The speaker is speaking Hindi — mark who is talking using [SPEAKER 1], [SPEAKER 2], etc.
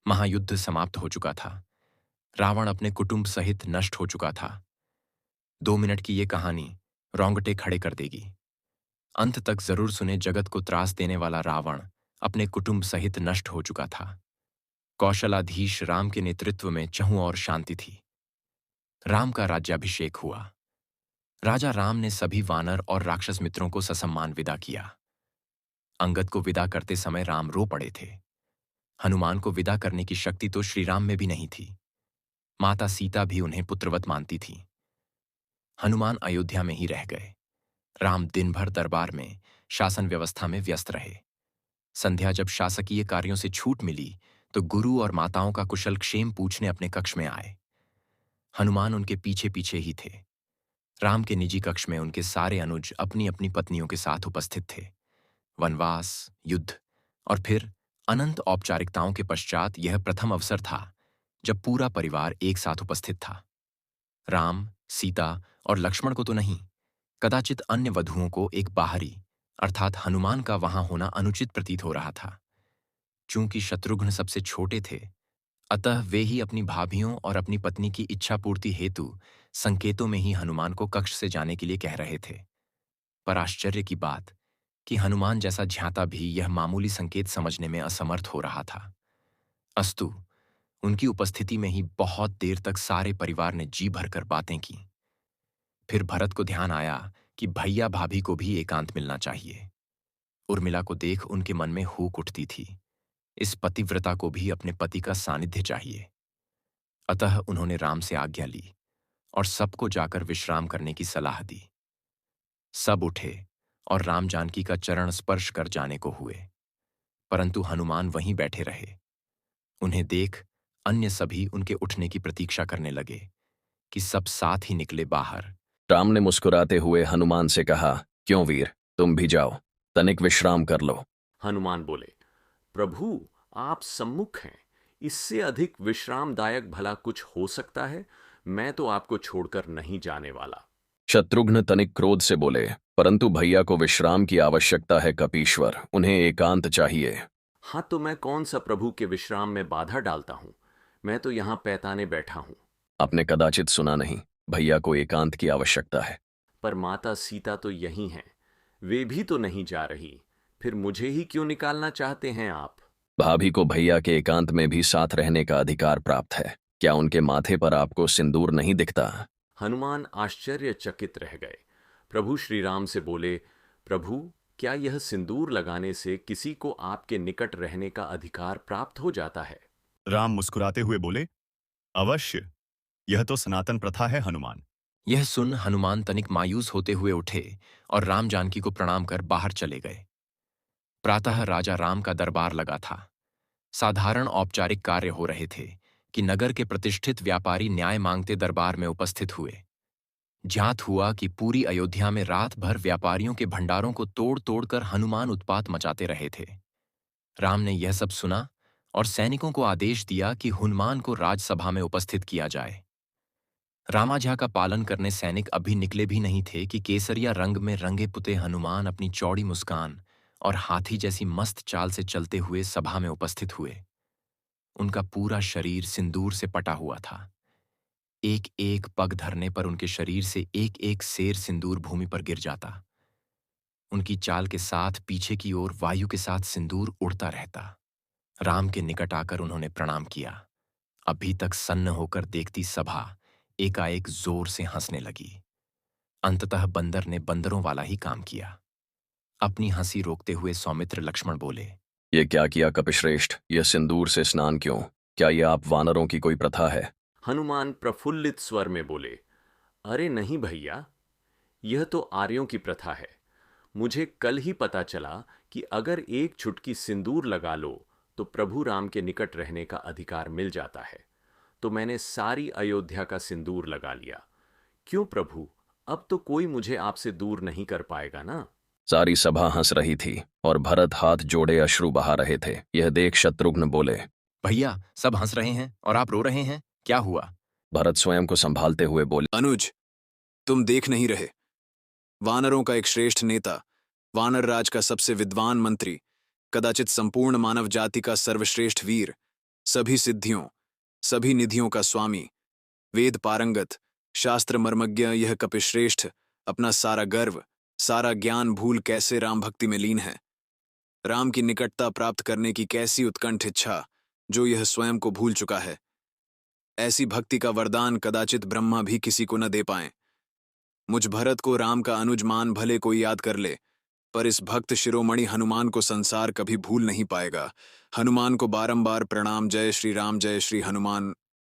[SPEAKER 1] महायुद्ध समाप्त हो चुका था। रावण अपने कुटुंब सहित नष्ट हो चुका था। 2 मिनट की ये कहानी रोंगटे खड़े कर देगी। अंत तक जरूर सुने। जगत को त्रास देने वाला रावण अपने कुटुंब सहित नष्ट हो चुका था। कौशलाधीश राम के नेतृत्व में चहुं और शांति थी। राम का राज्याभिषेक हुआ। राजा राम ने सभी वानर और राक्षस मित्रों को ससम्मान विदा किया। अंगद को विदा करते समय राम रो पड़े थे। हनुमान को विदा करने की शक्ति तो श्री राम में भी नहीं थी। माता सीता भी उन्हें पुत्रवत मानती थी। हनुमान अयोध्या में ही रह गए। राम दिन भर दरबार में शासन व्यवस्था में व्यस्त रहे। संध्या जब शासकीय कार्यों से छूट मिली तो गुरु और माताओं का कुशल क्षेम पूछने अपने कक्ष में आए। हनुमान उनके पीछे पीछे ही थे। राम के निजी कक्ष में उनके सारे अनुज अपनी अपनी पत्नियों के साथ उपस्थित थे। वनवास, युद्ध और फिर अनंत औपचारिकताओं के पश्चात यह प्रथम अवसर था जब पूरा परिवार एक साथ उपस्थित था। राम, सीता और लक्ष्मण को तो नहीं, कदाचित अन्य वधुओं को एक बाहरी अर्थात हनुमान का वहां होना अनुचित प्रतीत हो रहा था। चूंकि शत्रुघ्न सबसे छोटे थे, अतः वे ही अपनी भाभियों और अपनी पत्नी की इच्छा पूर्ति हेतु संकेतों में ही हनुमान को कक्ष से जाने के लिए कह रहे थे। पर आश्चर्य की बात कि हनुमान जैसा ज्ञाता भी यह मामूली संकेत समझने में असमर्थ हो रहा था। अस्तु, उनकी उपस्थिति में ही बहुत देर तक सारे परिवार ने जी भरकर बातें की। फिर भरत को ध्यान आया कि भैया भाभी को भी एकांत मिलना चाहिए। उर्मिला को देख उनके मन में हुक उठती थी। इस पतिव्रता को भी अपने पति का सानिध्य चाहिए। अतः उन्होंने राम से आज्ञा ली और सबको जाकर विश्राम करने की सलाह दी। सब उठे और राम जानकी का चरण स्पर्श कर जाने को हुए, परंतु हनुमान वहीं बैठे रहे। उन्हें देख अन्य सभी उनके उठने की प्रतीक्षा करने लगे कि सब साथ ही निकले बाहर।
[SPEAKER 2] राम ने मुस्कुराते हुए हनुमान से कहा, क्यों वीर, तुम भी जाओ, तनिक विश्राम कर लो।
[SPEAKER 3] हनुमान बोले, प्रभु आप सम्मुख हैं, इससे अधिक विश्रामदायक भला कुछ हो सकता है? मैं तो आपको छोड़कर नहीं जाने वाला।
[SPEAKER 2] शत्रुघ्न तनिक क्रोध से बोले, परंतु भैया को विश्राम की आवश्यकता है कपीश्वर, उन्हें एकांत चाहिए।
[SPEAKER 3] हाँ, तो मैं कौन सा प्रभु के विश्राम में बाधा डालता हूं? मैं तो यहां पैताने बैठा हूं।
[SPEAKER 2] आपने कदाचित सुना नहीं, भैया को एकांत की आवश्यकता है।
[SPEAKER 3] पर माता सीता तो यही हैं, वे भी तो नहीं जा रही, फिर मुझे ही क्यों निकालना चाहते हैं आप?
[SPEAKER 2] भाभी को भैया के एकांत में भी साथ रहने का अधिकार प्राप्त है। क्या उनके माथे पर आपको सिंदूर नहीं दिखता?
[SPEAKER 3] हनुमान आश्चर्यचकित रह गए। प्रभु श्री राम से बोले, प्रभु क्या यह सिंदूर लगाने से किसी को आपके निकट रहने का अधिकार प्राप्त हो जाता है?
[SPEAKER 4] राम मुस्कुराते हुए बोले, अवश्य, यह तो सनातन प्रथा है हनुमान।
[SPEAKER 1] यह सुन हनुमान तनिक मायूस होते हुए उठे और राम जानकी को प्रणाम कर बाहर चले गए। प्रातः राजा राम का दरबार लगा था। साधारण औपचारिक कार्य हो रहे थे कि नगर के प्रतिष्ठित व्यापारी न्याय मांगते दरबार में उपस्थित हुए। ज्ञात हुआ कि पूरी अयोध्या में रात भर व्यापारियों के भंडारों को तोड़ तोड़कर हनुमान उत्पात मचाते रहे थे। राम ने यह सब सुना और सैनिकों को आदेश दिया कि हनुमान को राजसभा में उपस्थित किया जाए। रामाज्ञा का पालन करने सैनिक अभी निकले भी नहीं थे कि केसरिया रंग में रंगे पुते हनुमान अपनी चौड़ी मुस्कान और हाथी जैसी मस्त चाल से चलते हुए सभा में उपस्थित हुए। उनका पूरा शरीर सिंदूर से पटा हुआ था। एक एक पग धरने पर उनके शरीर से एक एक सेर सिंदूर भूमि पर गिर जाता। उनकी चाल के साथ पीछे की ओर वायु के साथ सिंदूर उड़ता रहता। राम के निकट आकर उन्होंने प्रणाम किया। अभी तक सन्न होकर देखती सभा एकाएक जोर से हंसने लगी। अंततः बंदर ने बंदरों वाला ही काम किया। अपनी हंसी रोकते हुए सौमित्र लक्ष्मण बोले,
[SPEAKER 2] ये क्या किया कपिश्रेष्ठ, यह सिंदूर से स्नान क्यों? क्या यह आप वानरों की कोई प्रथा है?
[SPEAKER 3] हनुमान प्रफुल्लित स्वर में बोले, अरे नहीं भैया, यह तो आर्यों की प्रथा है। मुझे कल ही पता चला कि अगर एक चुटकी सिंदूर लगा लो तो प्रभु राम के निकट रहने का अधिकार मिल जाता है। तो मैंने सारी अयोध्या का सिंदूर लगा लिया। क्यों प्रभु, अब तो कोई मुझे आपसे दूर नहीं कर पाएगा ना?
[SPEAKER 2] सारी सभा हंस रही थी और भरत हाथ जोड़े अश्रु बहा रहे थे। यह देख शत्रुघ्न बोले,
[SPEAKER 1] भैया सब हंस रहे हैं और आप रो रहे हैं, क्या हुआ?
[SPEAKER 2] भरत स्वयं को संभालते हुए बोले,
[SPEAKER 5] अनुज, तुम देख नहीं रहे? वानरों का एक श्रेष्ठ नेता, वानर राज का सबसे विद्वान मंत्री, कदाचित संपूर्ण मानव जाति का सर्वश्रेष्ठ वीर, सभी सिद्धियों, सभी निधियों का स्वामी, वेद पारंगत, शास्त्र मर्मज्ञ यह कपिश्रेष्ठ अपना सारा गर्व, सारा ज्ञान भूल कैसे राम भक्ति में लीन है। राम की निकटता प्राप्त करने की कैसी उत्कंठ इच्छा जो यह स्वयं को भूल चुका है। ऐसी भक्ति का वरदान कदाचित ब्रह्मा भी किसी को न दे पाएं। मुझ भरत को राम का अनुज मान भले कोई याद कर ले, पर इस भक्त शिरोमणि हनुमान को संसार कभी भूल नहीं पाएगा। हनुमान को बारंबार प्रणाम। जय श्री राम, जय श्री हनुमान।